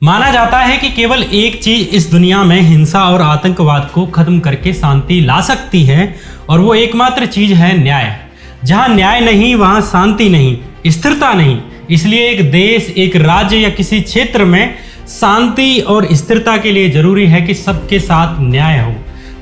माना जाता है कि केवल एक चीज इस दुनिया में हिंसा और आतंकवाद को खत्म करके शांति ला सकती है और वो एकमात्र चीज है न्याय। जहां न्याय नहीं वहां शांति नहीं, स्थिरता नहीं। इसलिए एक देश, एक राज्य या किसी क्षेत्र में शांति और स्थिरता के लिए जरूरी है कि सबके साथ न्याय हो।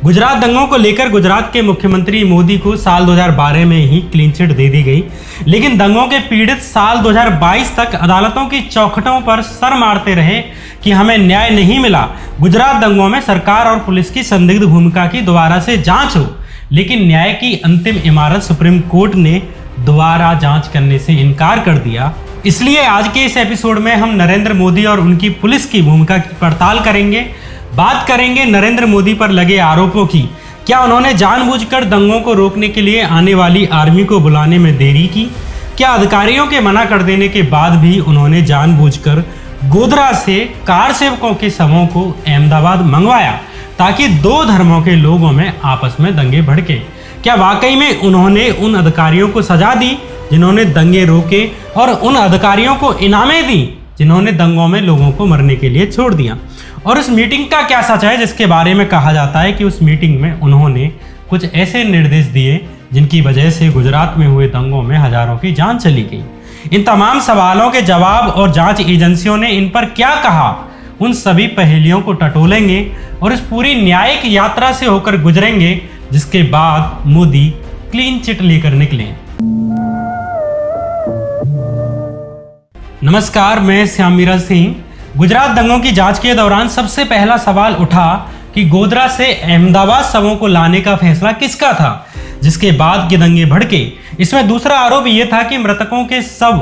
गुजरात दंगों को लेकर गुजरात के मुख्यमंत्री मोदी को साल 2012 में ही क्लीन चिट दे दी गई, लेकिन दंगों के पीड़ित साल 2022 तक अदालतों की चौखटों पर सर मारते रहे कि हमें न्याय नहीं मिला। गुजरात दंगों में सरकार और पुलिस की संदिग्ध भूमिका की दोबारा से जांच हो, लेकिन न्याय की अंतिम इमारत सुप्रीम कोर्ट ने दोबारा जांच करने से इनकार कर दिया। इसलिए आज के इस एपिसोड में हम नरेंद्र मोदी और उनकी पुलिस की भूमिका की पड़ताल करेंगे। बात करेंगे नरेंद्र मोदी पर लगे आरोपों की। क्या उन्होंने जानबूझकर दंगों को रोकने के लिए आने वाली आर्मी को बुलाने में देरी की? क्या अधिकारियों के मना कर देने के बाद भी उन्होंने जानबूझकर गोधरा से कार सेवकों के शवों को अहमदाबाद मंगवाया ताकि दो धर्मों के लोगों में आपस में दंगे भड़के? क्या वाकई में उन्होंने उन अधिकारियों को सजा दी जिन्होंने दंगे रोके और उन अधिकारियों को इनामें दी जिन्होंने दंगों में लोगों को मरने के लिए छोड़ दिया? और उस मीटिंग का क्या सच है जिसके बारे में कहा जाता है कि उस मीटिंग में उन्होंने कुछ ऐसे निर्देश दिए जिनकी वजह से गुजरात में हुए दंगों में हजारों की जान चली गई? इन तमाम सवालों के जवाब और जांच एजेंसियों ने इन पर क्या कहा, उन सभी पहेलियों को टटोलेंगे और इस पूरी न्यायिक यात्रा से होकर गुजरेंगे, जिसके बाद मोदी क्लीन चिट लेकर निकले। नमस्कार, मैं श्यामवीरा सिंह। गुजरात दंगों की जांच के दौरान सबसे पहला सवाल उठा कि गोधरा से अहमदाबाद शवों को लाने का फैसला किसका था, जिसके बाद के दंगे भड़के। इसमें दूसरा आरोप यह था कि मृतकों के शव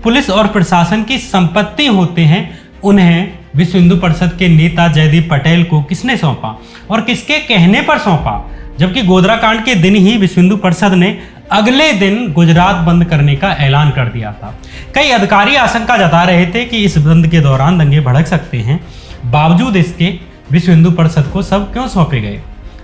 पुलिस और प्रशासन की संपत्ति होते हैं। उन्हें विश्व हिंदू परिषद के नेता जयदीप पटेल को किसने सौंपा और किसके कहने पर सौंपा, जबकि गोधरा कांड के दिन ही विश्व हिंदू परिषद ने अगले दिन गुजरात बंद करने का ऐलान कर दिया था। कई अधिकारी आशंका जता रहे थे कि इस बंद के दौरान दंगे भड़क सकते हैं। बावजूद इसके विश्व हिंदू परिषद को सब क्यों सौंपे गए?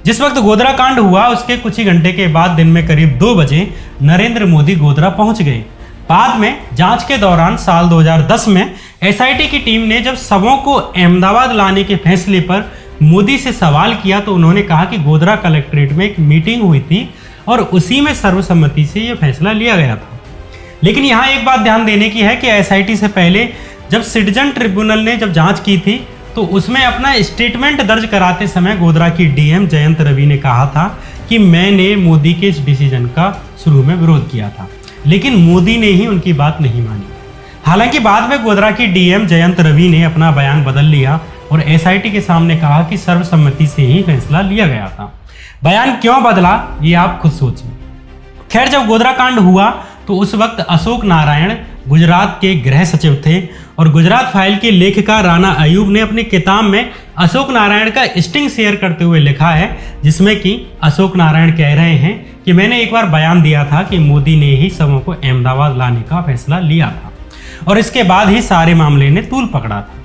जिस वक्त गोधरा कांड हुआ उसके कुछ ही घंटे के बाद दिन में करीब 2 बजे नरेंद्र मोदी गोधरा पहुंच गए। बाद में जांच के दौरान साल 2010 में एसआईटी की टीम ने जब शवों को अहमदाबाद लाने के फैसले पर मोदी से सवाल किया तो उन्होंने कहा कि गोधरा कलेक्ट्रेट में एक मीटिंग हुई थी और उसी में सर्वसम्मति से यह फैसला लिया गया था। लेकिन यहाँ एक बात ध्यान देने की है कि एसआईटी से पहले जब सिटीजन ट्रिब्यूनल ने जब जांच की थी तो उसमें अपना स्टेटमेंट दर्ज कराते समय गोधरा की डीएम जयंत रवि ने कहा था कि मैंने मोदी के इस डिसीजन का शुरू में विरोध किया था, लेकिन मोदी ने ही उनकी बात नहीं मानी। हालांकि बाद में गोधरा की डीएम जयंत रवि ने अपना बयान बदल लिया और एसआईटी के सामने कहा कि सर्वसम्मति से ही फैसला लिया गया था। बयान क्यों बदला ये आप खुद सोचें। खैर, जब गोधरा कांड हुआ तो उस वक्त अशोक नारायण गुजरात के गृह सचिव थे और गुजरात फाइल की लेखिका राना अयूब ने अपनी किताब में अशोक नारायण का स्टिंग शेयर करते हुए लिखा है, जिसमें कि अशोक नारायण कह रहे हैं कि मैंने एक बार बयान दिया था कि मोदी ने ही शवों को अहमदाबाद लाने का फैसला लिया था और इसके बाद ही सारे मामले ने तूल पकड़ा था।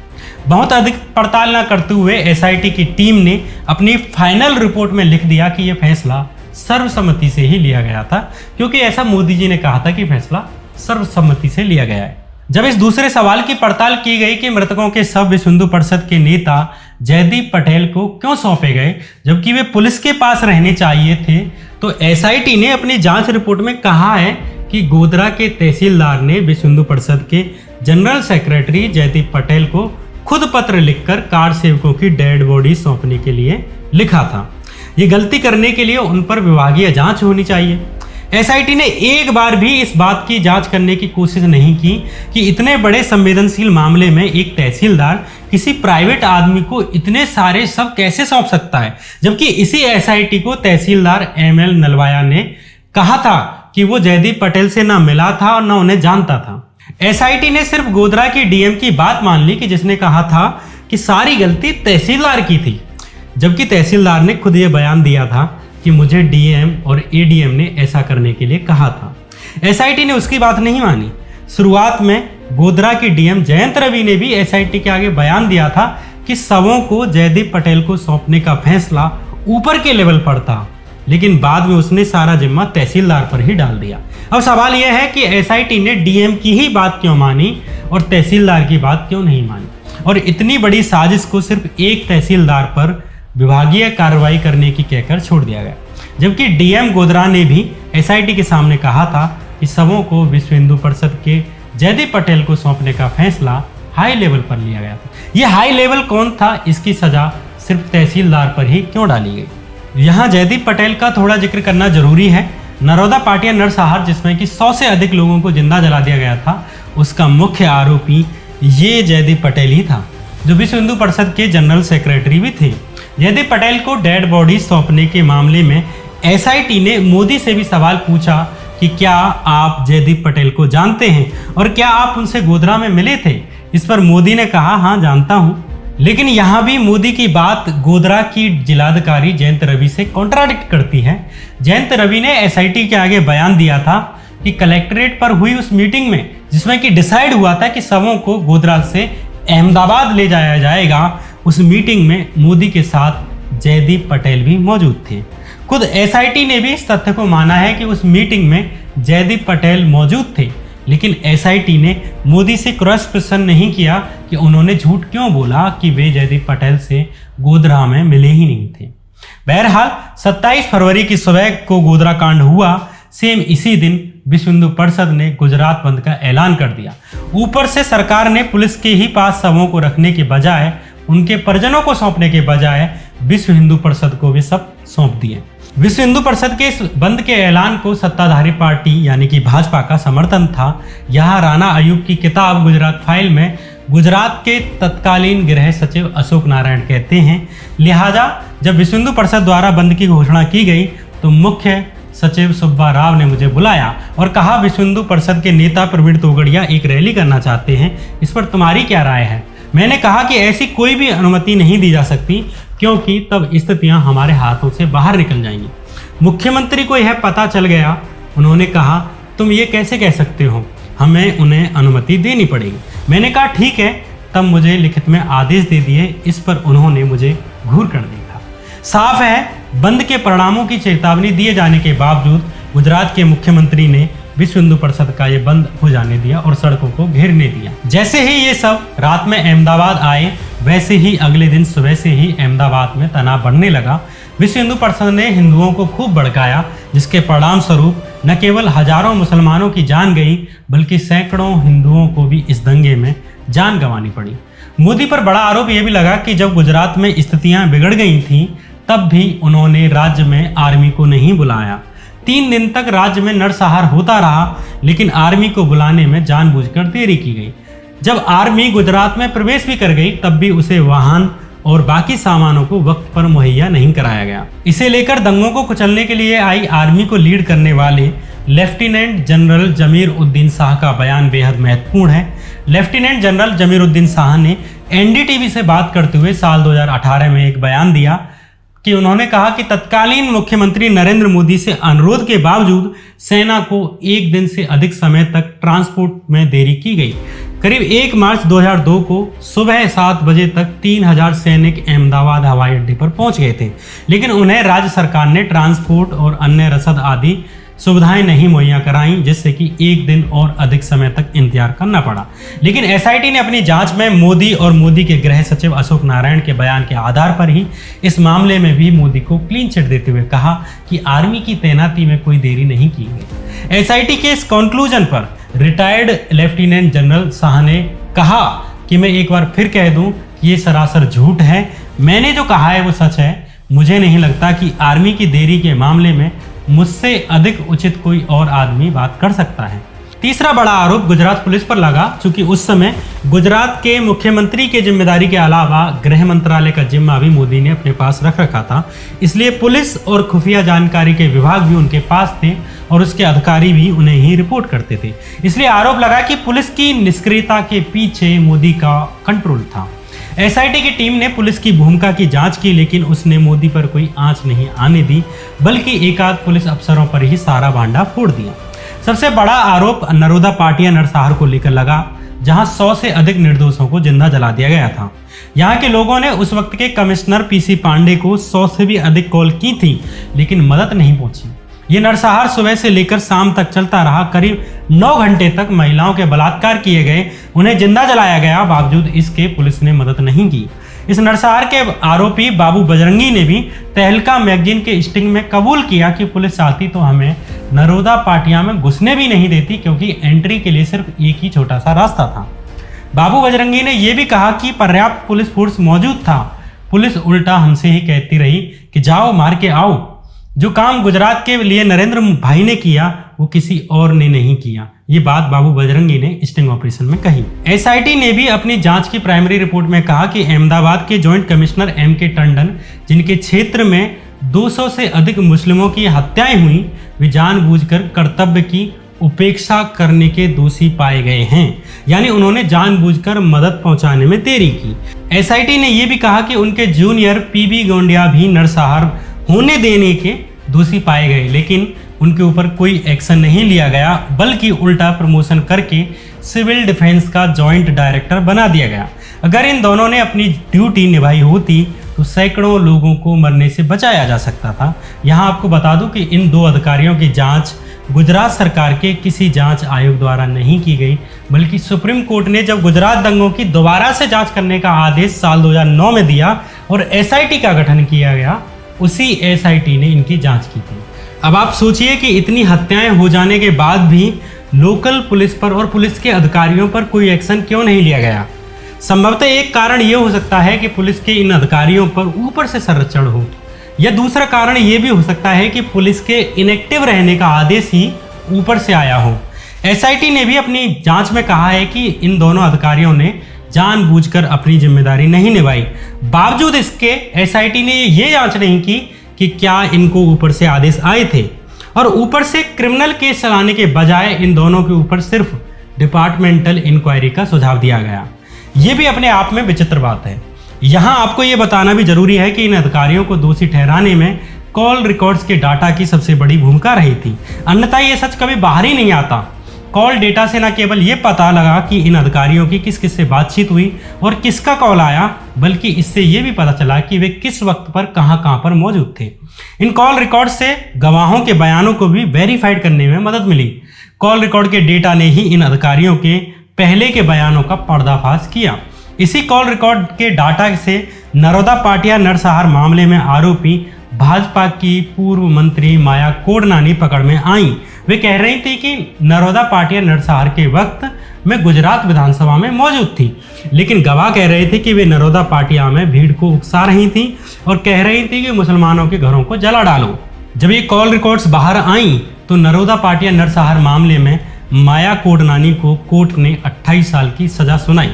बहुत अधिक पड़ताल न करते हुए एसआईटी की टीम ने अपनी फाइनल रिपोर्ट में लिख दिया कि यह फैसला सर्वसम्मति से ही लिया गया था, क्योंकि ऐसा मोदी जी ने कहा था कि फैसला सर्वसम्मति से लिया गया है। जब इस दूसरे सवाल की पड़ताल की गई कि मृतकों के शव विश्व हिंदू परिषद के नेता जयदीप पटेल को क्यों सौंपे गए जबकि वे पुलिस के पास रहने चाहिए थे, तो एसआईटी ने अपनी जांच रिपोर्ट में कहा है कि गोधरा के तहसीलदार ने विश्व हिंदू परिषद के जनरल सेक्रेटरी जयदीप पटेल को खुद पत्र लिखकर कार सेवकों की डेड बॉडी सौंपने के लिए लिखा था। ये गलती करने के लिए उन पर विभागीय जांच होनी चाहिए। एसआईटी ने एक बार भी इस बात की जांच करने की कोशिश नहीं की कि इतने बड़े संवेदनशील मामले में एक तहसीलदार किसी प्राइवेट आदमी को इतने सारे शव कैसे सौंप सकता है, जबकि इसी एसआईटी को तहसीलदार एमएल नलवाया ने कहा था कि वो जयदीप पटेल से ना मिला था और ना उन्हें जानता था। एसआईटी ने सिर्फ गोधरा की डीएम की बात मान ली कि जिसने कहा था कि सारी गलती तहसीलदार की थी, जबकि तहसीलदार ने खुद ये बयान दिया था कि मुझे डीएम और एडीएम ने ऐसा करने के लिए कहा था। एसआईटी ने उसकी बात नहीं मानी। शुरुआत में गोधरा की डीएम जयंत रवि ने भी एसआईटी के आगे बयान दिया था कि शवों को जयदीप पटेल को सौंपने का फैसला ऊपर के लेवल पर था, लेकिन बाद में उसने सारा जिम्मा तहसीलदार पर ही डाल दिया। अब सवाल यह है कि एसआईटी ने डीएम की ही बात क्यों मानी और तहसीलदार की बात क्यों नहीं मानी। और इतनी बड़ी साजिश को सिर्फ एक तहसीलदार पर विभागीय कार्रवाई करने की कहकर छोड़ दिया गया, जबकि डीएम गोधरा ने भी एसआईटी के सामने कहा था कि शवों को विश्व हिंदू परिषद के जयदीप पटेल को सौंपने का फैसला हाई लेवल पर लिया गया था। यह हाई लेवल कौन था, इसकी सजा सिर्फ तहसीलदार पर ही क्यों डाली गई। यहाँ जयदीप पटेल का थोड़ा जिक्र करना जरूरी है। नरोदा पाटिया नरसंहार जिसमें कि 100 से अधिक लोगों को जिंदा जला दिया गया था, उसका मुख्य आरोपी ये जयदीप पटेल ही था, जो विश्व हिंदू परिषद के जनरल सेक्रेटरी भी थे। जयदीप पटेल को डेड बॉडी सौंपने के मामले में एसआईटी ने मोदी से भी सवाल पूछा कि क्या आप जयदीप पटेल को जानते हैं और क्या आप उनसे गोधरा में मिले थे। इस पर मोदी ने कहा, हाँ जानता हूं। लेकिन यहां भी मोदी की बात गोधरा की जिलाधिकारी जयंत रवि से कॉन्ट्राडिक्ट करती है। जयंत रवि ने एसआईटी के आगे बयान दिया था कि कलेक्ट्रेट पर हुई उस मीटिंग में जिसमें कि डिसाइड हुआ था कि शवों को गोधरा से अहमदाबाद ले जाया जाएगा, उस मीटिंग में मोदी के साथ जयदीप पटेल भी मौजूद थे। खुद एसआईटी ने भी इस तथ्य को माना है कि उस मीटिंग में जयदीप पटेल मौजूद थे, लेकिन एसआईटी ने मोदी से क्रॉस क्वेश्चन नहीं किया कि उन्होंने झूठ क्यों बोला कि वे जयदीप पटेल से गोधरा में मिले ही नहीं थे। बहरहाल 27 फरवरी की सुबह को गोधरा कांड हुआ। सेम इसी दिन विश्व हिंदू परिषद ने गुजरात बंद का ऐलान कर दिया। ऊपर से सरकार ने पुलिस के ही पास शवों को रखने के बजाय, उनके परिजनों को सौंपने के बजाय विश्व हिंदू परिषद को वे सब सौंप दिए। विश्व हिंदू परिषद के इस बंद के ऐलान को सत्ताधारी पार्टी यानी कि भाजपा का समर्थन था। यहाँ राणा अयूब की किताब गुजरात फाइल में गुजरात के तत्कालीन गृह सचिव अशोक नारायण कहते हैं, लिहाजा जब विश्व हिंदू परिषद द्वारा बंद की घोषणा की गई तो मुख्य सचिव सुब्बा राव ने मुझे बुलाया और कहा, विश्व हिंदू परिषद के नेता प्रवीण तोगड़िया एक रैली करना चाहते हैं, इस पर तुम्हारी क्या राय है। मैंने कहा कि ऐसी कोई भी अनुमति नहीं दी जा सकती, क्योंकि तब स्थितियां हमारे हाथों से बाहर निकल जाएंगी। मुख्यमंत्री को यह पता चल गया। उन्होंने कहा, तुम ये कैसे कह सकते हो, हमें उन्हें अनुमति देनी पड़ेगी। मैंने कहा ठीक है। तब मुझे लिखित में आदेश दे दिए। इस पर उन्होंने मुझे घूर कर देखा। साफ है, बंद के परिणामों की चेतावनी दिए जाने के बावजूद गुजरात के मुख्यमंत्री ने विश्व हिंदू परिषद का ये बंद हो जाने दिया और सड़कों को घेरने दिया। जैसे ही ये सब रात में अहमदाबाद आए, वैसे ही अगले दिन सुबह से ही अहमदाबाद में तनाव बढ़ने लगा। विश्व हिंदू परिषद ने हिंदुओं को खूब भड़काया, जिसके परिणाम स्वरूप न केवल हजारों मुसलमानों की जान गई, बल्कि सैकड़ों हिंदुओं को भी इस दंगे में जान गंवानी पड़ी। मोदी पर बड़ा आरोप यह भी लगा कि जब गुजरात में स्थितियां बिगड़ गई थीं, तब भी उन्होंने राज्य में आर्मी को नहीं बुलाया। 3 दिन तक राज्य में नरसंहार होता रहा, लेकिन आर्मी को बुलाने में जानबूझकर देरी की गई। जब आर्मी गुजरात में प्रवेश भी कर गई, तब भी उसे वाहन और बाकी सामानों को वक्त पर मुहैया नहीं कराया गया। इसे लेकर दंगों को कुचलने के लिए आई आर्मी को लीड करने वाले लेफ्टिनेंट जनरल जमीर उद्दीन शाह का बयान बेहद महत्वपूर्ण है। लेफ्टिनेंट जनरल जमीर उद्दीन शाह ने एनडीटीवी से बात करते हुए साल 2018 में एक बयान दिया कि उन्होंने कहा कि तत्कालीन मुख्यमंत्री नरेंद्र मोदी से अनुरोध के बावजूद सेना को 1 दिन से अधिक समय तक ट्रांसपोर्ट में देरी की गई। करीब 1 मार्च 2002 को सुबह 7 बजे तक 3000 सैनिक अहमदाबाद हवाई अड्डे पर पहुंच गए थे, लेकिन उन्हें राज्य सरकार ने ट्रांसपोर्ट और अन्य रसद आदि सुविधाएं नहीं मुहैया कराईं, जिससे कि 1 दिन और अधिक समय तक इंतजार करना पड़ा। लेकिन एसआईटी ने अपनी जांच में मोदी और मोदी के गृह सचिव अशोक नारायण के बयान के आधार पर ही इस मामले में भी मोदी को क्लीन चिट देते हुए कहा कि आर्मी की तैनाती में कोई देरी नहीं की गई। एसआईटी के इस कंक्लूजन पर रिटायर्ड लेफ्टिनेंट जनरल शाह ने कहा कि मैं एक बार फिर कह दूं कि ये सरासर झूठ है। मैंने जो कहा है वो सच है। मुझे नहीं लगता कि आर्मी की देरी के मामले में मुझसे अधिक उचित कोई और आदमी बात कर सकता है। तीसरा बड़ा आरोप गुजरात पुलिस पर लगा, क्योंकि उस समय गुजरात के मुख्यमंत्री के जिम्मेदारी के अलावा गृह मंत्रालय का जिम्मा भी मोदी ने अपने पास रख रखा था। इसलिए पुलिस और खुफिया जानकारी के विभाग भी उनके पास थे और उसके अधिकारी भी उन्हें ही रिपोर्ट करते थे। इसलिए आरोप लगा कि पुलिस की निष्क्रियता के पीछे मोदी का कंट्रोल था। एसआईटी की टीम ने पुलिस की भूमिका की जांच की, लेकिन उसने मोदी पर कोई आंच नहीं आने दी, बल्कि एकाध पुलिस अफसरों पर ही सारा भांडा फोड़ दिया। सबसे बड़ा आरोप नरोदा पाटिया नरसंहार को लेकर लगा, जहां 100 से अधिक निर्दोषों को जिंदा जला दिया गया था। यहाँ के लोगों ने उस वक्त के कमिश्नर पीसी पांडे को 100 से भी अधिक कॉल की थी, लेकिन मदद नहीं पहुंची। ये नरसंहार सुबह से लेकर शाम तक चलता रहा। करीब 9 घंटे तक महिलाओं के बलात्कार किए गए, उन्हें जिंदा जलाया गया। बावजूद इसके पुलिस ने मदद नहीं की। इस नरसंहार के आरोपी बाबू बजरंगी ने भी तहलका मैगजीन के स्टिंग में कबूल किया कि पुलिस चाहती तो हमें नरोदा पाटिया में घुसने भी नहीं देती, क्योंकि एंट्री के लिए सिर्फ एक ही छोटा सा रास्ता था। बाबू बजरंगी ने यह भी कहा कि पर्याप्त पुलिस फोर्स मौजूद था। पुलिस उल्टा हमसे ही कहती रही कि जाओ मार के आओ। जो काम गुजरात के लिए नरेंद्र भाई ने किया वो किसी और ने नहीं किया। ये बात बाबू बजरंगी ने स्टिंग ऑपरेशन में कही। एसआईटी ने भी अपनी जांच की प्राइमरी रिपोर्ट में कहा कि अहमदाबाद के जॉइंट कमिश्नर एम.के. टंडन, जिनके क्षेत्र में 200 से अधिक मुस्लिमों की हत्याएं हुई, वे जानबूझकर कर्तव्य की उपेक्षा करने के दोषी पाए गए हैं। यानी उन्होंने जानबूझकर मदद पहुंचाने में देरी की। एसआईटी ने यह भी कहा कि उनके जूनियर पीबी गोंडिया भी नरसंहार होने देने के दोषी पाए गए, लेकिन उनके ऊपर कोई एक्शन नहीं लिया गया, बल्कि उल्टा प्रमोशन करके सिविल डिफेंस का जॉइंट डायरेक्टर बना दिया गया। अगर इन दोनों ने अपनी ड्यूटी निभाई होती तो सैकड़ों लोगों को मरने से बचाया जा सकता था। यहाँ आपको बता दूं कि इन 2 अधिकारियों की जांच गुजरात सरकार के किसी जांच आयोग द्वारा नहीं की गई, बल्कि सुप्रीम कोर्ट ने जब गुजरात दंगों की दोबारा से जांच करने का आदेश साल 2009 में दिया और एसआईटी का गठन किया गया, उसी एसआईटी ने इनकी जांच की थी। अब आप सोचिए कि इतनी हत्याएं हो जाने के बाद भी लोकल पुलिस पर और पुलिस के अधिकारियों पर कोई एक्शन क्यों नहीं लिया गया। संभवतः एक कारण यह हो सकता है कि पुलिस के इन अधिकारियों पर ऊपर से संरक्षण हो, या दूसरा कारण यह भी हो सकता है कि पुलिस के इनएक्टिव रहने का आदेश ही ऊपर से आया हो। एसआईटी ने भी अपनी जांच में कहा है कि इन दोनों अधिकारियों ने जानबूझकर अपनी जिम्मेदारी नहीं निभाई। बावजूद इसके एसआईटी ने यह जांच नहीं की कि क्या इनको ऊपर से आदेश आए थे, और ऊपर से क्रिमिनल केस चलाने के बजाय इन दोनों के ऊपर सिर्फ डिपार्टमेंटल इंक्वायरी का सुझाव दिया गया। यह भी अपने आप में विचित्र बात है। यहाँ आपको ये बताना भी जरूरी है कि इन अधिकारियों को दोषी ठहराने में कॉल रिकॉर्ड्स के डाटा की सबसे बड़ी भूमिका रही थी, अन्यथा ये सच कभी बाहर ही नहीं आता। कॉल डेटा से न केवल ये पता लगा कि इन अधिकारियों की किस किस से बातचीत हुई और किसका कॉल आया, बल्कि इससे ये भी पता चला कि वे किस वक्त पर कहाँ पर मौजूद थे। इन कॉल रिकॉर्ड से गवाहों के बयानों को भी वेरीफाइड करने में मदद मिली। कॉल रिकॉर्ड के डेटा ने ही इन अधिकारियों के पहले के बयानों का पर्दाफाश किया। इसी कॉल रिकॉर्ड के डाटा से नरोदा पाटिया नरसंहार मामले में आरोपी भाजपा की पूर्व मंत्री माया कोडनानी पकड़ में आई। वे कह रही थी कि नरोदा पाटिया नरसंहार के वक्त मैं गुजरात विधानसभा में मौजूद थी, लेकिन गवाह कह रहे थे कि वे नरोदा पाटिया में भीड़ को उकसा रही थी और कह रही थी कि मुसलमानों के घरों को जला डालो। जब ये कॉल रिकॉर्ड्स बाहर आई तो नरोदा पाटिया नरसंहार मामले में माया कोडनानी को कोर्ट ने 28 साल की सजा सुनाई।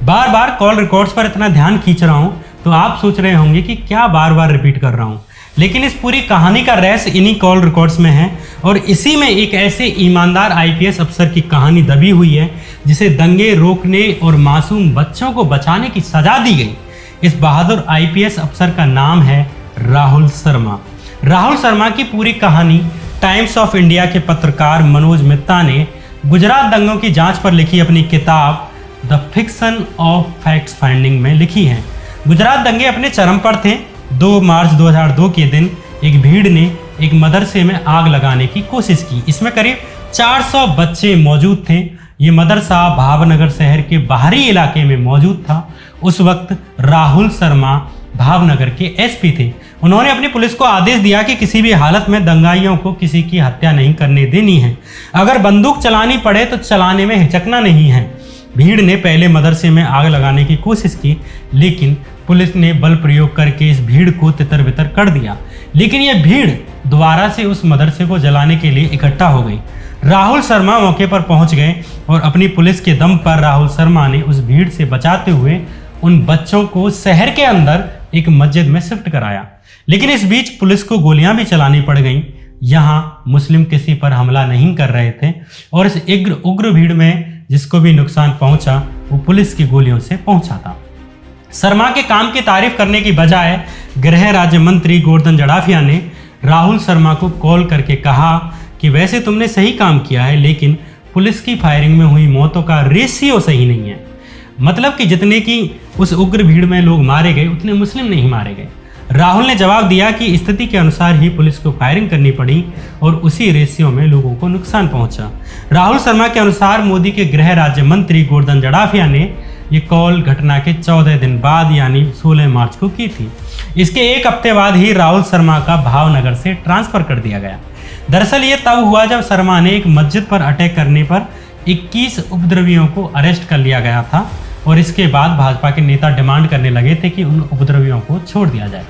बार बार कॉल रिकॉर्ड्स पर इतना ध्यान खींच रहा हूं तो आप सोच रहे होंगे कि क्या बार बार रिपीट कर रहा हूं, लेकिन इस पूरी कहानी का रहस्य इन्हीं कॉल रिकॉर्ड्स में है, और इसी में एक ऐसे ईमानदार आईपीएस अफसर की कहानी दबी हुई है जिसे दंगे रोकने और मासूम बच्चों को बचाने की सजा दी गई। इस बहादुर आईपीएस अफसर का नाम है राहुल शर्मा। राहुल शर्मा की पूरी कहानी टाइम्स ऑफ इंडिया के पत्रकार मनोज मित्ता ने गुजरात दंगों की जांच पर लिखी अपनी किताब the fiction of facts finding में लिखी है। गुजरात दंगे अपने चरम पर थे। 2 मार्च 2002 के दिन एक भीड़ ने एक मदरसे में आग लगाने की कोशिश की। इसमें करीब 400 बच्चे मौजूद थे। ये मदरसा भावनगर शहर के बाहरी इलाके में मौजूद था। उस वक्त राहुल शर्मा भावनगर के एसपी थे। उन्होंने अपनी पुलिस को आदेश दिया कि किसी भी हालत में दंगाइयों को किसी की हत्या नहीं करने देनी है। अगर बंदूक चलानी पड़े तो चलाने में हिचकना नहीं है। भीड़ ने पहले मदरसे में आग लगाने की कोशिश की, लेकिन पुलिस ने बल प्रयोग करके इस भीड़ को तितर बितर कर दिया। लेकिन यह भीड़ दोबारा से उस मदरसे को जलाने के लिए इकट्ठा हो गई। राहुल शर्मा मौके पर पहुंच गए और अपनी पुलिस के दम पर राहुल शर्मा ने उस भीड़ से बचाते हुए उन बच्चों को शहर के अंदर एक मस्जिद में शिफ्ट कराया। लेकिन इस बीच पुलिस को गोलियां भी चलानी पड़ गईं। यहाँ मुस्लिम किसी पर हमला नहीं कर रहे थे और इस उग्र भीड़ में जिसको भी नुकसान पहुंचा वो पुलिस की गोलियों से पहुंचा था। शर्मा के काम की तारीफ करने की बजाय गृह राज्य मंत्री गोवर्धन जड़ाफिया ने राहुल शर्मा को कॉल करके कहा कि वैसे तुमने सही काम किया है, लेकिन पुलिस की फायरिंग में हुई मौतों का रेशियो सही नहीं है। मतलब कि जितने की उस उग्र भीड़ में लोग मारे गए उतने मुस्लिम नहीं मारे गए। राहुल ने जवाब दिया कि स्थिति के अनुसार ही पुलिस को फायरिंग करनी पड़ी और उसी रेशियो में लोगों को नुकसान पहुंचा। राहुल शर्मा के अनुसार मोदी के गृह राज्य मंत्री गोवर्धन जड़ाफिया ने ये कॉल घटना के 14 दिन बाद यानी 16 मार्च को की थी। इसके एक हफ्ते बाद ही राहुल शर्मा का भावनगर से ट्रांसफर कर दिया गया। दरअसल ये तब हुआ जब शर्मा ने एक मस्जिद पर अटैक करने पर 21 उपद्रवियों को अरेस्ट कर लिया गया था और इसके बाद भाजपा के नेता डिमांड करने लगे थे कि उन उपद्रवियों को छोड़ दिया जाए।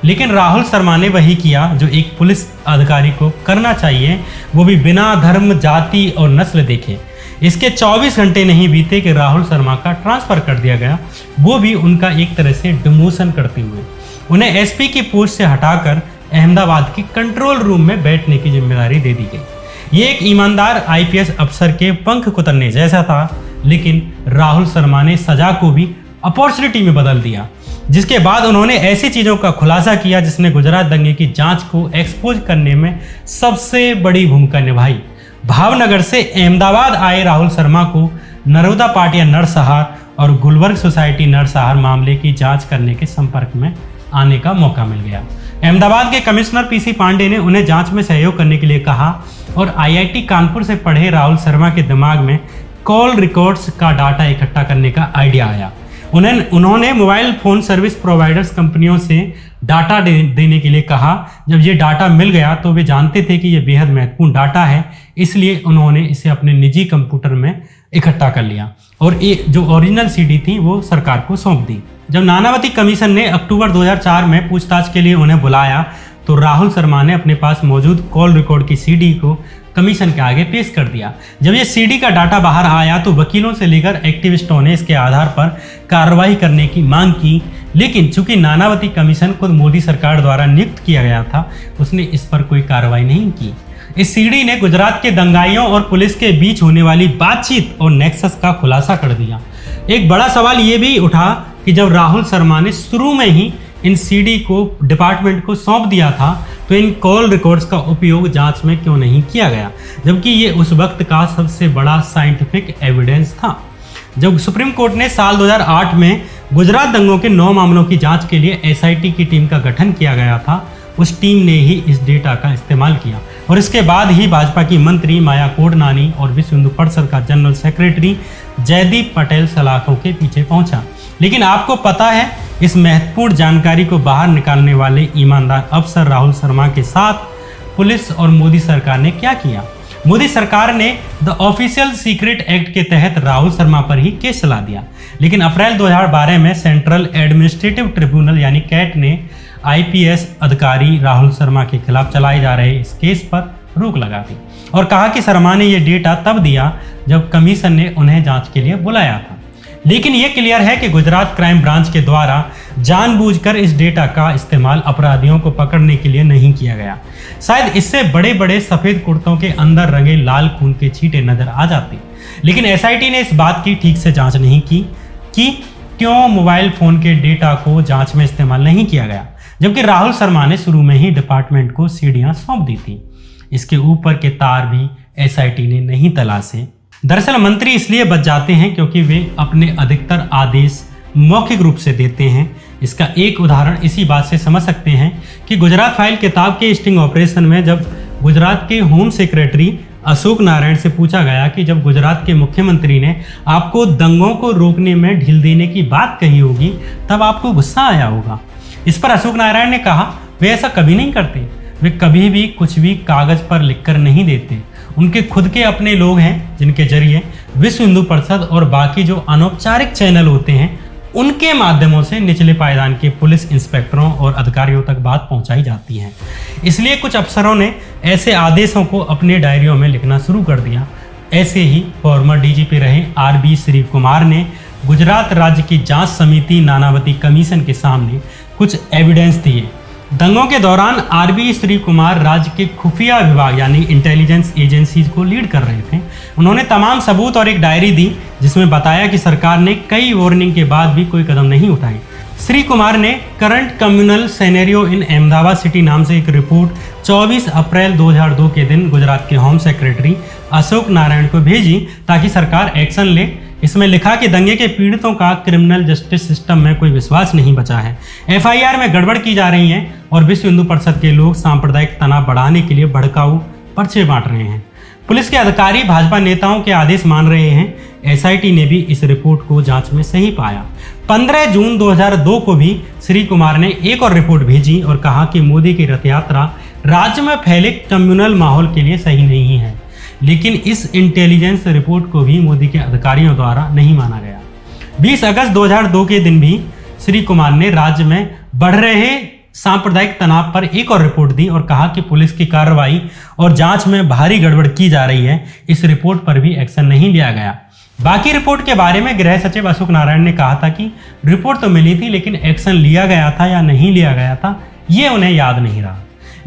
लेकिन राहुल शर्मा ने वही किया जो एक पुलिस अधिकारी को करना चाहिए, वो भी बिना धर्म, जाति और नस्ल देखे। इसके 24 घंटे नहीं बीते कि राहुल शर्मा का ट्रांसफर कर दिया गया, वो भी उनका एक तरह से डिमोशन करते हुए। उन्हें एसपी की पोस्ट से हटाकर अहमदाबाद के कंट्रोल रूम में बैठने की जिम्मेदारी दे दी गई। ये एक ईमानदार आईपीएस अफसर के पंख कुतरने जैसा था, लेकिन राहुल शर्मा ने सजा को भी अपॉर्चुनिटी में बदल दिया, जिसके बाद उन्होंने ऐसी चीजों का खुलासा किया जिसने गुजरात दंगे की जांच को एक्सपोज करने में सबसे बड़ी भूमिका निभाई। भावनगर से अहमदाबाद आए राहुल शर्मा को नरोदा पाटिया नरसहार और गुलबर्ग सोसाइटी नरसहार मामले की जांच करने के संपर्क में आने का मौका मिल गया। अहमदाबाद के कमिश्नर पीसी पांडे ने उन्हें जांच में सहयोग करने के लिए कहा और आईआईटी कानपुर से पढ़े राहुल शर्मा के दिमाग में कॉल रिकॉर्ड्स का डाटा इकट्ठा करने का आइडिया आया। उन्होंने मोबाइल फोन सर्विस प्रोवाइडर्स कंपनियों से डाटा देने के लिए कहा। जब ये डाटा मिल गया तो वे जानते थे कि ये बेहद महत्वपूर्ण डाटा है, इसलिए उन्होंने इसे अपने निजी कंप्यूटर में इकट्ठा कर लिया और ये जो ओरिजिनल सीडी थी वो सरकार को सौंप दी। जब नानावती कमीशन ने अक्टूबर 2004 में पूछताछ के लिए उन्हें बुलाया तो राहुल शर्मा ने अपने पास मौजूद कॉल रिकॉर्ड की सीडी को कमीशन के आगे पेश कर दिया। जब ये सीडी का डाटा बाहर आया तो वकीलों से लेकर एक्टिविस्टों ने इसके आधार पर कार्रवाई करने की मांग की, लेकिन चूंकि नानावती कमीशन खुद मोदी सरकार द्वारा नियुक्त किया गया था, उसने इस पर कोई कार्रवाई नहीं की। इस सीडी ने गुजरात के दंगाइयों और पुलिस के बीच होने वाली बातचीत और नेक्सस का खुलासा कर दिया। एक बड़ा सवाल ये भी उठा कि जब राहुल शर्मा ने शुरू में ही इन सीडी को डिपार्टमेंट को सौंप दिया था तो इन कॉल रिकॉर्ड्स का उपयोग जांच में क्यों नहीं किया गया, जबकि ये उस वक्त का सबसे बड़ा साइंटिफिक एविडेंस था। जब सुप्रीम कोर्ट ने साल 2008 में गुजरात दंगों के 9 मामलों की जांच के लिए एसआईटी की टीम का गठन किया गया था, उस टीम ने ही इस डेटा का इस्तेमाल किया और इसके बाद ही भाजपा की मंत्री माया कोडनानी और विश्व हिंदू परिषद का जनरल सेक्रेटरी जयदीप पटेल सलाखों के पीछे पहुंचा। लेकिन आपको पता है इस महत्वपूर्ण जानकारी को बाहर निकालने वाले ईमानदार अफसर राहुल शर्मा के साथ पुलिस और मोदी सरकार ने क्या किया? मोदी सरकार ने द ऑफिशियल सीक्रेट एक्ट के तहत राहुल शर्मा पर ही केस चला दिया, लेकिन अप्रैल 2012 में सेंट्रल एडमिनिस्ट्रेटिव ट्रिब्यूनल यानी कैट ने आईपीएस अधिकारी राहुल शर्मा के खिलाफ चलाए जा रहे इस केस पर रोक लगा दी और कहा कि शर्मा ने यह डेटा तब दिया जब कमीशन ने उन्हें जांच के लिए बुलाया था। लेकिन यह क्लियर है कि गुजरात क्राइम ब्रांच के द्वारा जानबूझकर इस डेटा का इस्तेमाल अपराधियों को पकड़ने के लिए नहीं किया गया। शायद इससे बड़े बड़े सफेद कुर्तों के अंदर रंगे लाल खून के छींटे नजर आ जाते, लेकिन एसआईटी ने इस बात की ठीक से जांच नहीं की कि क्यों मोबाइल फोन के डेटा को जांच में इस्तेमाल नहीं किया गया, जबकि राहुल शर्मा ने शुरू में ही डिपार्टमेंट को सीडियां सौंप दी थी। इसके ऊपर के तार भी एसआईटी ने नहीं तलाशे। दरअसल मंत्री इसलिए बच जाते हैं क्योंकि वे अपने अधिकतर आदेश मौखिक रूप से देते हैं। इसका एक उदाहरण इसी बात से समझ सकते हैं कि गुजरात फाइल किताब के स्टिंग ऑपरेशन में जब गुजरात के होम सेक्रेटरी अशोक नारायण से पूछा गया कि जब गुजरात के मुख्यमंत्री ने आपको दंगों को रोकने में ढील देने की बात कही होगी तब आपको गुस्सा आया होगा। इस पर अशोक नारायण ने कहा वे ऐसा कभी नहीं करते, वे कभी भी कुछ भी कागज पर लिखकर नहीं देते। उनके खुद के अपने लोग हैं जिनके जरिए विश्व हिंदू परिषद और बाकी जो अनौपचारिक चैनल होते हैं उनके माध्यमों से निचले पायदान के पुलिस इंस्पेक्टरों और अधिकारियों तक बात पहुंचाई जाती है। इसलिए कुछ अफसरों ने ऐसे आदेशों को अपने डायरियों में लिखना शुरू कर दिया। ऐसे ही फॉर्मर डीजीपी रहे आरबी श्री कुमार ने गुजरात राज्य की जांच समिति नानावती कमीशन के सामने कुछ एविडेंस दिए। दंगों के दौरान आरबी श्री कुमार राज्य के खुफिया विभाग यानी इंटेलिजेंस एजेंसीज को लीड कर रहे थे। उन्होंने तमाम सबूत और एक डायरी दी जिसमें बताया कि सरकार ने कई वार्निंग के बाद भी कोई कदम नहीं उठाए। श्री कुमार ने current communal scenario in Ahmedabad city नाम से एक रिपोर्ट 24 अप्रैल 2002 के दिन गुजरात के होम सेक्रेटरी अशोक नारायण को भेजी ताकि सरकार एक्शन ले। इसमें लिखा कि दंगे के पीड़ितों का क्रिमिनल जस्टिस सिस्टम में कोई विश्वास नहीं बचा है, एफआईआर में गड़बड़ की जा रही है और विश्व हिंदू परिषद के लोग सांप्रदायिक तनाव बढ़ाने के लिए भड़काऊ पर्चे बांट रहे हैं। पुलिस के अधिकारी भाजपा नेताओं के आदेश मान रहे हैं। एसआईटी ने भी इस रिपोर्ट को जांच में सही पाया। 15 जून 2002 को भी श्री कुमार ने एक और रिपोर्ट भेजी और कहा कि मोदी की रथ यात्रा राज्य में फैले कम्युनल माहौल के लिए सही नहीं है, लेकिन इस इंटेलिजेंस रिपोर्ट को भी मोदी के अधिकारियों द्वारा नहीं माना गया। 20 अगस्त 2002 के दिन भी श्री कुमार ने राज्य में बढ़ रहे सांप्रदायिक तनाव पर एक और रिपोर्ट दी और कहा कि पुलिस की कार्रवाई और जांच में भारी गड़बड़ की जा रही है। इस रिपोर्ट पर भी एक्शन नहीं लिया गया। बाकी रिपोर्ट के बारे में गृह सचिव अशोक नारायण ने कहा था कि रिपोर्ट तो मिली थी, लेकिन एक्शन लिया गया था या नहीं लिया गया था ये उन्हें याद नहीं रहा।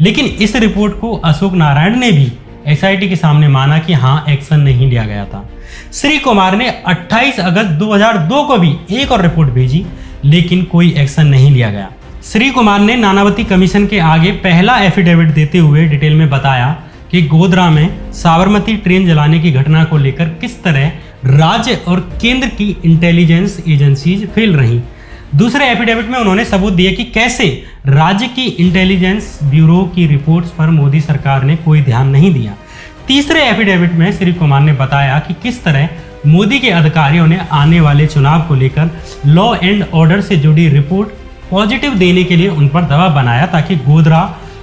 लेकिन इस रिपोर्ट को अशोक नारायण ने भी एसआईटी के सामने माना कि हाँ, एक्शन नहीं लिया गया था। श्री कुमार ने 28 अगस्त 2002 को भी एक और रिपोर्ट भेजी, लेकिन कोई एक्शन नहीं लिया गया। श्री कुमार ने नानावती कमीशन के आगे पहला एफिडेविट देते हुए डिटेल में बताया कि गोधरा में साबरमती ट्रेन जलाने की घटना को लेकर किस तरह राज्य और केंद्र की इंटेलिजेंस एजेंसीज फेल रहीं। दूसरे एफिडेविट में उन्होंने सबूत दिए कि कैसे राज्य की इंटेलिजेंस ब्यूरो की रिपोर्ट्स पर मोदी सरकार ने कोई ध्यान नहीं दिया। तीसरे एफिडेविट में श्री कुमार ने बताया कि किस तरह मोदी के अधिकारियों ने आने वाले चुनाव को लेकर लॉ एंड ऑर्डर से जुड़ी रिपोर्ट पॉजिटिव देने के लिए उन पर दबाव बनाया, ताकि गोधरा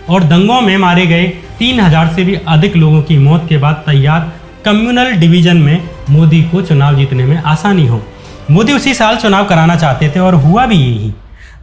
और दंगों में मारे गए 3000 से भी अधिक लोगों की मौत के बाद तैयार कम्युनल डिवीजन में मोदी को चुनाव जीतने में आसानी हो। मोदी उसी साल चुनाव कराना चाहते थे और हुआ भी यही।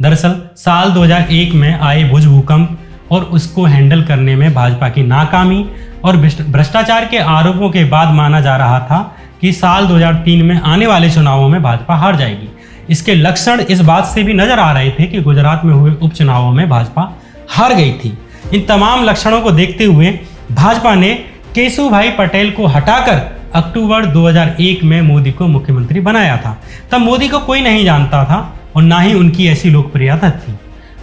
दरअसल साल 2001 में आए भुज भूकंप और उसको हैंडल करने में भाजपा की नाकामी और भ्रष्टाचार के आरोपों के बाद माना जा रहा था कि साल 2003 में आने वाले चुनावों में भाजपा हार जाएगी। इसके लक्षण इस बात से भी नजर आ रहे थे कि गुजरात में हुए उपचुनावों में भाजपा हार गई थी। इन तमाम लक्षणों को देखते हुए भाजपा ने केशुभाई पटेल को हटाकर अक्टूबर 2001 में मोदी को मुख्यमंत्री बनाया था। तब मोदी को कोई नहीं जानता था और ना ही उनकी ऐसी लोकप्रियता थी।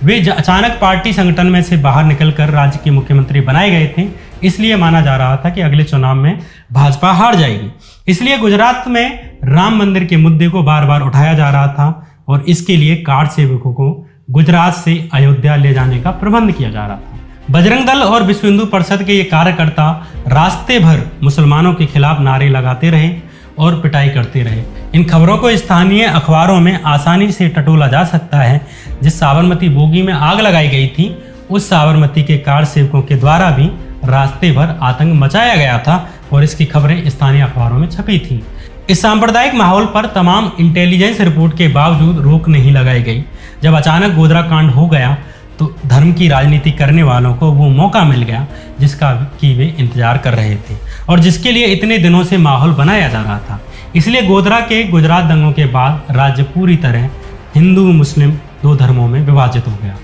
वे अचानक पार्टी संगठन में से बाहर निकलकर राज्य के मुख्यमंत्री बनाए गए थे, इसलिए माना जा रहा था कि अगले चुनाव में भाजपा हार जाएगी। इसलिए गुजरात में राम मंदिर के मुद्दे को बार बार उठाया जा रहा था और इसके लिए कार्ड सेवकों को गुजरात से अयोध्या ले जाने का प्रबंध किया जा रहा था। बजरंग दल और विश्व हिंदू परिषद के ये कार्यकर्ता रास्ते भर मुसलमानों के खिलाफ नारे लगाते रहे और पिटाई करते रहे। इन खबरों को स्थानीय अखबारों में आसानी से टटोला जा सकता है। जिस साबरमती बोगी में आग लगाई गई थी, उस साबरमती के कार्ड सेवकों के द्वारा भी रास्ते भर आतंक मचाया गया था और इसकी खबरें स्थानीय अखबारों में छपी थी। इस सांप्रदायिक माहौल पर तमाम इंटेलिजेंस रिपोर्ट के बावजूद रोक नहीं लगाई गई। जब अचानक गोधरा कांड हो गया तो धर्म की राजनीति करने वालों को वो मौका मिल गया जिसका कि वे इंतजार कर रहे थे और जिसके लिए इतने दिनों से माहौल बनाया जा रहा था। इसलिए गोधरा के गुजरात दंगों के बाद राज्य पूरी तरह हिंदू मुस्लिम दो धर्मों में विभाजित हो गया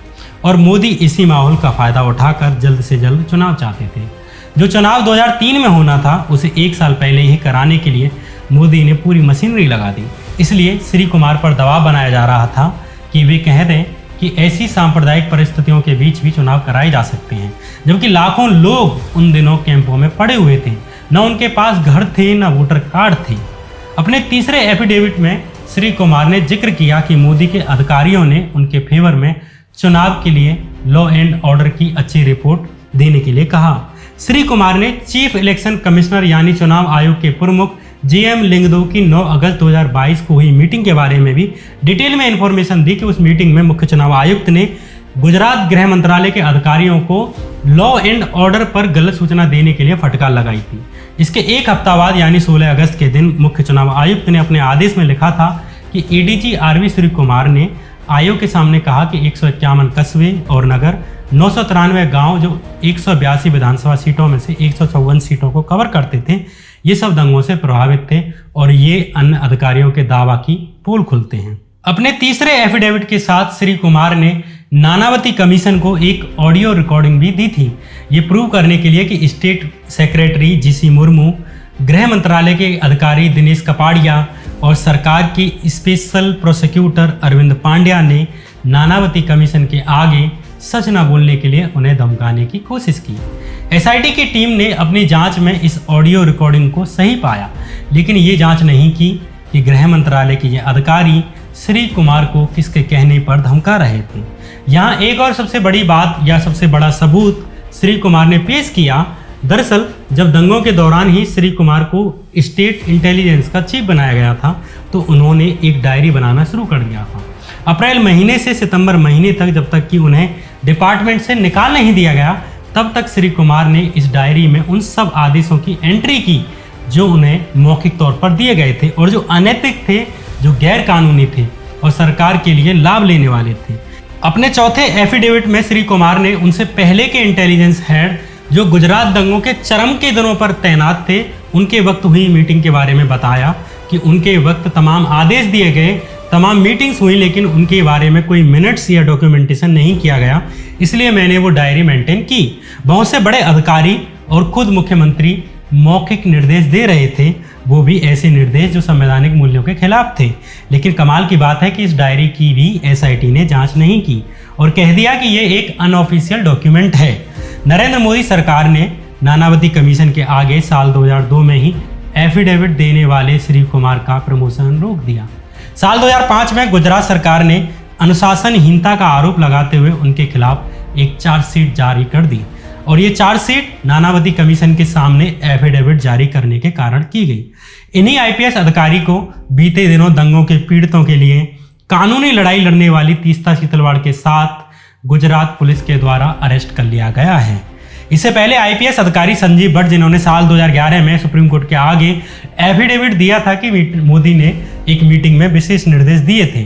और मोदी इसी माहौल का फायदा उठाकर जल्द से जल्द चुनाव चाहते थे। जो चुनाव 2003 में होना था उसे एक साल पहले ही कराने के लिए मोदी ने पूरी मशीनरी लगा दी। इसलिए श्री कुमार पर दबाव बनाया जा रहा था कि वे कह दें कि ऐसी सांप्रदायिक परिस्थितियों के बीच भी चुनाव कराए जा सकते हैं, जबकि लाखों लोग उन दिनों कैंपों में पड़े हुए थे। न उनके पास घर थे न वोटर कार्ड थे। अपने तीसरे एफिडेविट में श्री कुमार ने जिक्र किया कि मोदी के अधिकारियों ने उनके फेवर में चुनाव के लिए लॉ एंड ऑर्डर की अच्छी रिपोर्ट देने के लिए कहा। श्री कुमार ने चीफ इलेक्शन कमिश्नर यानी चुनाव आयोग के प्रमुख जीएम लिंगदो की 9 अगस्त 2022 को हुई मीटिंग के बारे में भी डिटेल में इंफॉर्मेशन दी कि उस मीटिंग में मुख्य चुनाव आयुक्त ने गुजरात गृह मंत्रालय के अधिकारियों को लॉ एंड ऑर्डर पर गलत सूचना देने के लिए फटकार लगाई थी। इसके एक हफ्ता बाद यानी 16 अगस्त के दिन मुख्य चुनाव आयुक्त ने अपने आदेश में लिखा था कि एडीजी आरवी श्री कुमार ने आयोग के सामने कहा कि 151 कस्बे और नगर 993 गांव जो 182 विधानसभा सीटों में से 154 सीटों को कवर करते थे, ये सब दंगों से प्रभावित थे और ये अन्य अधिकारियों के दावा की पोल खुलते हैं। अपने तीसरे एफिडेविट के साथ श्री कुमार ने नानावती कमीशन को एक ऑडियो रिकॉर्डिंग भी दी थी, ये प्रूव करने के लिए कि स्टेट सेक्रेटरी जीसी मुर्मू, गृह मंत्रालय के अधिकारी दिनेश कपाड़िया और सरकार की स्पेशल प्रोसिक्यूटर अरविंद पांड्या ने नानावती कमीशन के आगे सच न बोलने के लिए उन्हें धमकाने की कोशिश की। एसआईटी की टीम ने अपनी जांच में इस ऑडियो रिकॉर्डिंग को सही पाया, लेकिन ये जांच नहीं की कि गृह मंत्रालय के ये अधिकारी श्री कुमार को किसके कहने पर धमका रहे थे। यहाँ एक और सबसे बड़ी बात या सबसे बड़ा सबूत श्री कुमार ने पेश किया। दरअसल जब दंगों के दौरान ही श्री कुमार को स्टेट इंटेलिजेंस का चीफ बनाया गया था तो उन्होंने एक डायरी बनाना शुरू कर दिया था। अप्रैल महीने से सितंबर महीने तक, जब तक कि उन्हें डिपार्टमेंट से निकाल नहीं दिया गया, तब तक श्री कुमार ने इस डायरी में उन सब आदेशों की एंट्री की जो उन्हें मौखिक तौर पर दिए गए थे और जो अनैतिक थे, जो गैर कानूनी थे और सरकार के लिए लाभ लेने वाले थे। अपने चौथे एफिडेविट में श्री कुमार ने उनसे पहले के इंटेलिजेंस हेड जो गुजरात दंगों के चरम के दिनों पर तैनात थे, उनके वक्त हुई मीटिंग के बारे में बताया कि उनके वक्त तमाम आदेश दिए गए, तमाम मीटिंग्स हुई, लेकिन उनके बारे में कोई मिनट्स या डॉक्यूमेंटेशन नहीं किया गया, इसलिए मैंने वो डायरी मेंटेन की। बहुत से बड़े अधिकारी और खुद मुख्यमंत्री मौखिक निर्देश दे रहे थे, वो भी ऐसे निर्देश जो संवैधानिक मूल्यों के खिलाफ थे। लेकिन कमाल की बात है कि इस डायरी की भी एसआईटी ने जांच नहीं की और कह दिया कि ये एक अनऑफिशियल डॉक्यूमेंट है। नरेंद्र मोदी सरकार ने नानावती कमीशन के आगे साल 2002 में ही एफिडेविट देने वाले श्री कुमार का प्रमोशन रोक दिया। साल 2005 में गुजरात सरकार ने अनुशासनहीनता का आरोप लगाते हुए उनके खिलाफ एक चार्जशीट जारी कर दी और ये चार्जशीट नानावती कमीशन के सामने एफिडेविट जारी करने के कारण की गई। इन्हीं आईपीएस अधिकारी को बीते दिनों दंगों के पीड़ितों के लिए कानूनी लड़ाई लड़ने वाली तीस्ता सीतलवाड़ के साथ गुजरात पुलिस के द्वारा अरेस्ट कर लिया गया है। इससे पहले आईपीएस अधिकारी संजीव भट्ट, जिन्होंने साल 2011 में सुप्रीम कोर्ट के आगे एफिडेविट दिया था कि मोदी ने एक मीटिंग में विशेष निर्देश दिए थे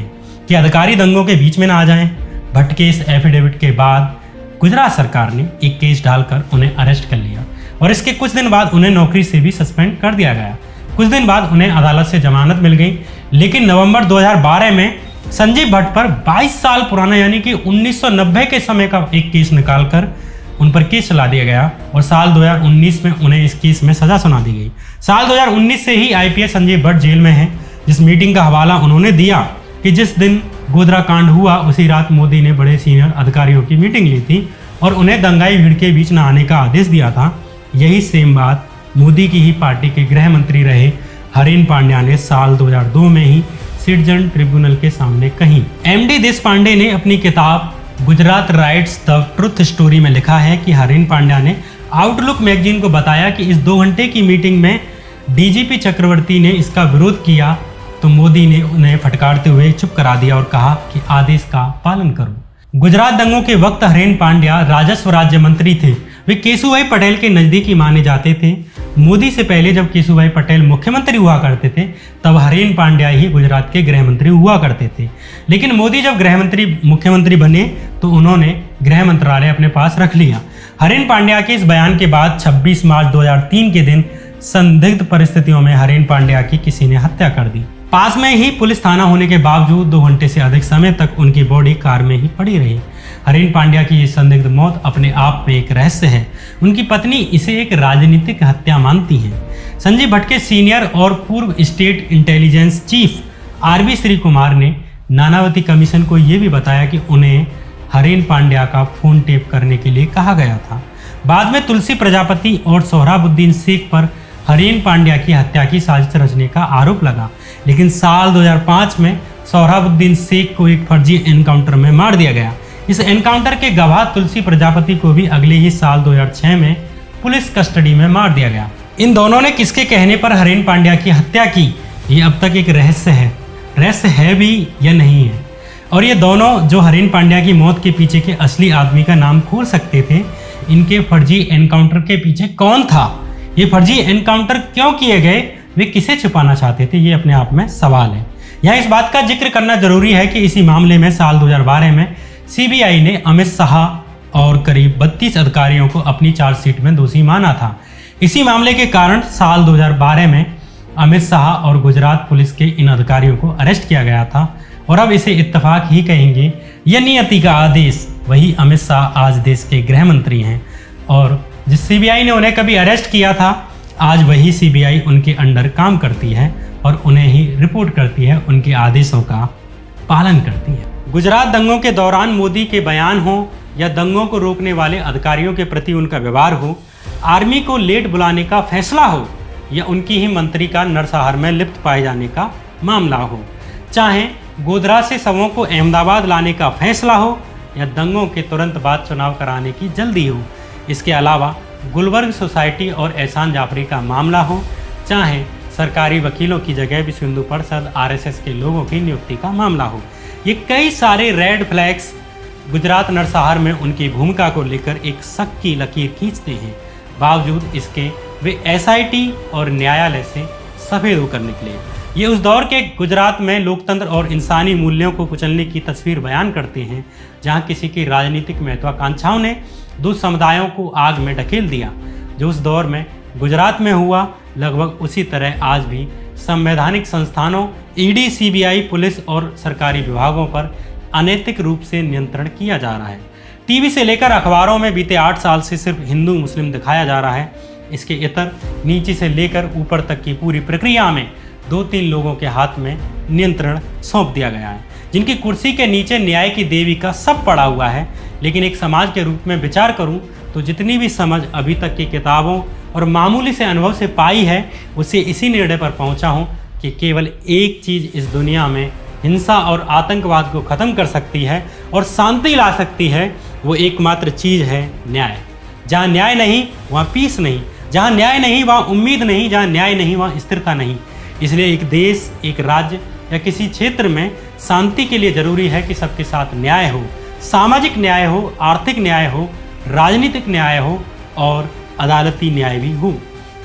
कि अधिकारी दंगों के बीच में ना आ जाएं। भट्ट के इस एफिडेविट के बाद गुजरात सरकार ने एक केस डालकर उन्हें अरेस्ट कर लिया और इसके कुछ दिन बाद उन्हें नौकरी से भी सस्पेंड कर दिया गया। कुछ दिन बाद उन्हें अदालत से जमानत मिल गई, लेकिन नवंबर 2012 में संजीव भट्ट पर 22 साल पुराना यानी कि 1990 के समय का एक केस निकालकर उन पर केस चला दिया गया और साल 2019 में उन्हें इस केस में सजा सुना दी गई। साल 2019 से ही आईपीएस संजीव भट्ट जेल में हैं। जिस मीटिंग का हवाला उन्होंने दिया कि जिस दिन गोधरा कांड हुआ उसी रात मोदी ने बड़े सीनियर अधिकारियों की मीटिंग ली थी और उन्हें दंगाई भीड़ के बीच न आने का आदेश दिया था। यही सेम बात मोदी की ही पार्टी के गृह मंत्री रहे हरीन पांड्या ने साल 2002 में ही सिटीजन ट्रिब्यूनल के सामने कही। एमडी देशपांडे ने अपनी किताब Gujarat rights the truth story में लिखा है कि हरीन पांड्या ने आउटलुक मैगजीन को बताया कि इस 2 घंटे की मीटिंग में डीजीपी चक्रवर्ती ने इसका विरोध किया तो मोदी ने उन्हें फटकारते हुए चुप करा दिया और कहा कि आदेश का पालन करो। गुजरात दंगों के वक्त हरीन पांड्या राजस्व राज्य मंत्री थे। वे केशुभाई पटेल के नजदीकी माने जाते थे। मोदी से पहले जब केशुभाई पटेल मुख्यमंत्री हुआ करते थे तब हरीन पांड्या ही गुजरात के गृह मंत्री हुआ करते थे। लेकिन मोदी जब मुख्यमंत्री बने तो उन्होंने गृह मंत्रालय अपने पास रख लिया। हरीन पांड्या के इस बयान के बाद 26 मार्च 2003 के दिन संदिग्ध परिस्थितियों में हरीन पांड्या की किसी ने हत्या कर दी। पास में ही पुलिस थाना होने के बावजूद 2 घंटे से अधिक समय तक उनकी बॉडी कार में ही पड़ी रही। हरीन पांड्या की ये संदिग्ध मौत अपने आप में एक रहस्य है। उनकी पत्नी इसे एक राजनीतिक हत्या मानती हैं। संजीव भट्ट के सीनियर और पूर्व state intelligence chief R B Sreekumar ने नानावती कमीशन को ये भी बताया कि उन्हें हरीन पांड्या का फोन टेप करने के लिए कहा गया था। बाद में तुलसी प्रजापति और सोहराबुद्दीन शेख पर हरीन पांड्या की हत्या की साजिश रचने का आरोप लगा, लेकिन साल 2005 में सोहराबुद्दीन शेख को एक फर्जी एनकाउंटर में मार दिया गया। इस एनकाउंटर के गवाह तुलसी प्रजापति को भी अगले ही साल 2006 में पुलिस कस्टडी में मार दिया गया। इन दोनों ने किसके कहने पर हरीन पांड्या की हत्या की, ये अब तक एक रहस्य है भी या नहीं है। और ये दोनों जो हरीन पांड्या की मौत के पीछे के असली आदमी का नाम खोल सकते थे, इनके फर्जी एनकाउंटर के पीछे कौन था, ये फर्जी एनकाउंटर क्यों किए गए, वे किसे छुपाना चाहते थे, ये अपने आप में सवाल है। यहाँ इस बात का जिक्र करना जरूरी है कि इसी मामले में साल 2012 में सीबीआई ने अमित शाह और करीब 32 अधिकारियों को अपनी चार्जशीट में दोषी माना था। इसी मामले के कारण साल 2012 में अमित शाह और गुजरात पुलिस के इन अधिकारियों को अरेस्ट किया गया था और अब इसे इत्तेफाक ही कहेंगे, यह नियति का आदेश। वही अमित शाह आज देश के गृह मंत्री हैं और जिस सीबीआई ने उन्हें कभी अरेस्ट किया था, आज वही सीबीआई उनके अंडर काम करती है और उन्हें ही रिपोर्ट करती है, उनके आदेशों का पालन करती है। गुजरात दंगों के दौरान मोदी के बयान हो या दंगों को रोकने वाले अधिकारियों के प्रति उनका व्यवहार हो, आर्मी को लेट बुलाने का फैसला हो या उनकी ही मंत्री का नरसंहार में लिप्त पाए जाने का मामला हो, चाहे गोधरा से शवों को अहमदाबाद लाने का फैसला हो या दंगों के तुरंत बाद चुनाव कराने की जल्दी हो। इसके अलावा गुलबर्ग सोसाइटी और एहसान जाफरी का मामला हो, चाहे सरकारी वकीलों की जगह विश्व हिंदू परिषद आरएसएस के लोगों की नियुक्ति का मामला हो, ये कई सारे रेड फ्लैग्स गुजरात नरसंहार में उनकी भूमिका को लेकर एक शक की लकीर खींचते हैं। बावजूद इसके वे एसआईटी और न्यायालय से सफेद होकर निकले। ये उस दौर के गुजरात में लोकतंत्र और इंसानी मूल्यों को कुचलने की तस्वीर बयान करते हैं, जहां किसी की राजनीतिक महत्वाकांक्षाओं ने दो समुदायों को आग में ढकेल दिया। जो उस दौर में गुजरात में हुआ, लगभग उसी तरह आज भी संवैधानिक संस्थानों, ईडी, सीबीआई, पुलिस और सरकारी विभागों पर अनैतिक रूप से नियंत्रण किया जा रहा है। टीवी से लेकर अखबारों में बीते 8 साल से सिर्फ हिंदू मुस्लिम दिखाया जा रहा है। इसके इतर नीचे से लेकर ऊपर तक की पूरी प्रक्रिया में 2-3 लोगों के हाथ में नियंत्रण सौंप दिया गया है, जिनकी कुर्सी के नीचे न्याय की देवी का सब पड़ा हुआ है। लेकिन एक समाज के रूप में विचार करूं तो जितनी भी समझ अभी तक की किताबों और मामूली से अनुभव से पाई है, उससे इसी निर्णय पर पहुंचा हूं कि केवल एक चीज़ इस दुनिया में हिंसा और आतंकवाद को ख़त्म कर सकती है और शांति ला सकती है, वो एकमात्र चीज़ है न्याय। जहाँ न्याय नहीं वहाँ पीस नहीं, जहाँ न्याय नहीं वहाँ उम्मीद नहीं, जहाँ न्याय नहीं वहाँ स्थिरता नहीं। इसलिए एक देश, एक राज्य या किसी क्षेत्र में शांति के लिए ज़रूरी है कि सबके साथ न्याय हो, सामाजिक न्याय हो, आर्थिक न्याय हो, राजनीतिक न्याय हो और अदालती न्याय भी हो।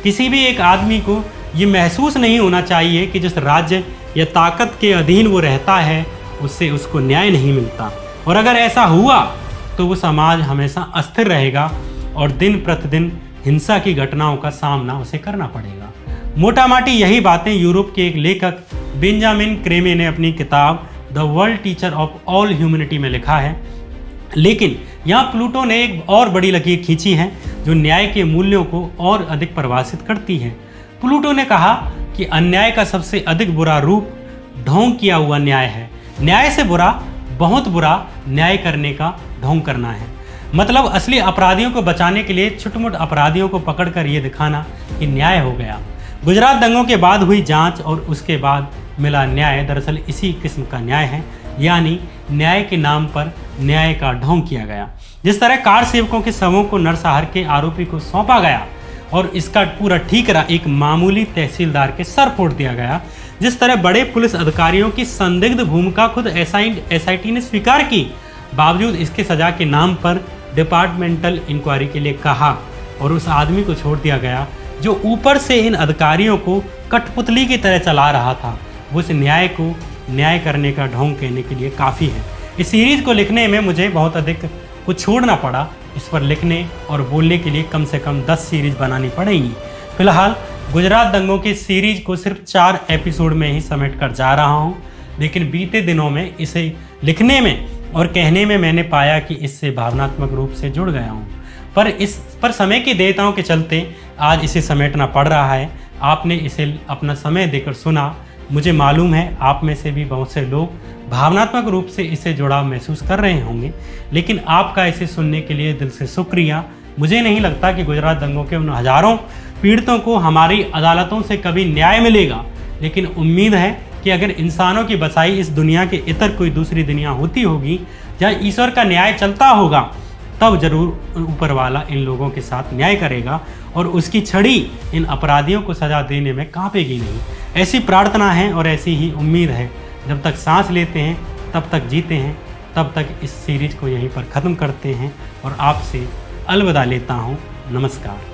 किसी भी एक आदमी को ये महसूस नहीं होना चाहिए कि जिस राज्य या ताकत के अधीन वो रहता है उससे उसको न्याय नहीं मिलता, और अगर ऐसा हुआ तो वो समाज हमेशा अस्थिर रहेगा और दिन प्रतिदिन हिंसा की घटनाओं का सामना उसे करना पड़ेगा। मोटा माटी यही बातें यूरोप के एक लेखक बेंजामिन क्रेमे ने अपनी किताब the world teacher of all humanity में लिखा है। लेकिन यहाँ प्लूटो ने एक और बड़ी लकीर खींची है जो न्याय के मूल्यों को और अधिक परिभाषित करती है। प्लूटो ने कहा कि अन्याय का सबसे अधिक बुरा रूप ढोंग किया हुआ न्याय है। न्याय से बुरा, बहुत बुरा, न्याय करने का ढोंग करना है। मतलब असली अपराधियों को बचाने के लिए छुटमुट अपराधियों को पकड़कर ये दिखाना कि न्याय हो गया। गुजरात दंगों के बाद हुई जांच और उसके बाद मिला न्याय दरअसल इसी किस्म का न्याय है, यानी न्याय के नाम पर न्याय का ढोंग किया गया। जिस तरह कार सेवकों के शवों को नरसंहार के आरोपी को सौंपा गया और इसका पूरा ठीकरा एक मामूली तहसीलदार के सर फोड़ दिया गया, जिस तरह बड़े पुलिस अधिकारियों की संदिग्ध भूमिका खुद एसआईटी ने स्वीकार की, बावजूद इसके सजा के नाम पर डिपार्टमेंटल इंक्वायरी के लिए कहा और उस आदमी को छोड़ दिया गया जो ऊपर से इन अधिकारियों को कठपुतली की तरह चला रहा था, वो इस न्याय को न्याय करने का ढोंग कहने के लिए काफ़ी है। इस सीरीज़ को लिखने में मुझे बहुत अधिक कुछ छोड़ना पड़ा। इस पर लिखने और बोलने के लिए कम से कम 10 सीरीज़ बनानी पड़ेंगी। फिलहाल गुजरात दंगों की सीरीज को सिर्फ 4 एपिसोड में ही समेट कर जा रहा हूँ, लेकिन बीते दिनों में इसे लिखने में और कहने में मैंने पाया कि इससे भावनात्मक रूप से जुड़ गया हूँ, पर समय की देयताओं के चलते आज इसे समेटना पड़ रहा है। आपने इसे अपना समय देकर सुना। मुझे मालूम है आप में से भी बहुत से लोग भावनात्मक रूप से इससे जुड़ाव महसूस कर रहे होंगे, लेकिन आपका इसे सुनने के लिए दिल से शुक्रिया। मुझे नहीं लगता कि गुजरात दंगों के उन हजारों पीड़ितों को हमारी अदालतों से कभी न्याय मिलेगा, लेकिन उम्मीद है कि अगर इंसानों की बसाई इस दुनिया के इतर कोई दूसरी दुनिया होती होगी जहाँ ईश्वर का न्याय चलता होगा, तब जरूर ऊपर वाला इन लोगों के साथ न्याय करेगा और उसकी छड़ी इन अपराधियों को सजा देने में कांपेगी नहीं। ऐसी प्रार्थना है और ऐसी ही उम्मीद है। जब तक सांस लेते हैं तब तक जीते हैं। तब तक इस सीरीज को यहीं पर ख़त्म करते हैं और आपसे अलविदा लेता हूँ। नमस्कार।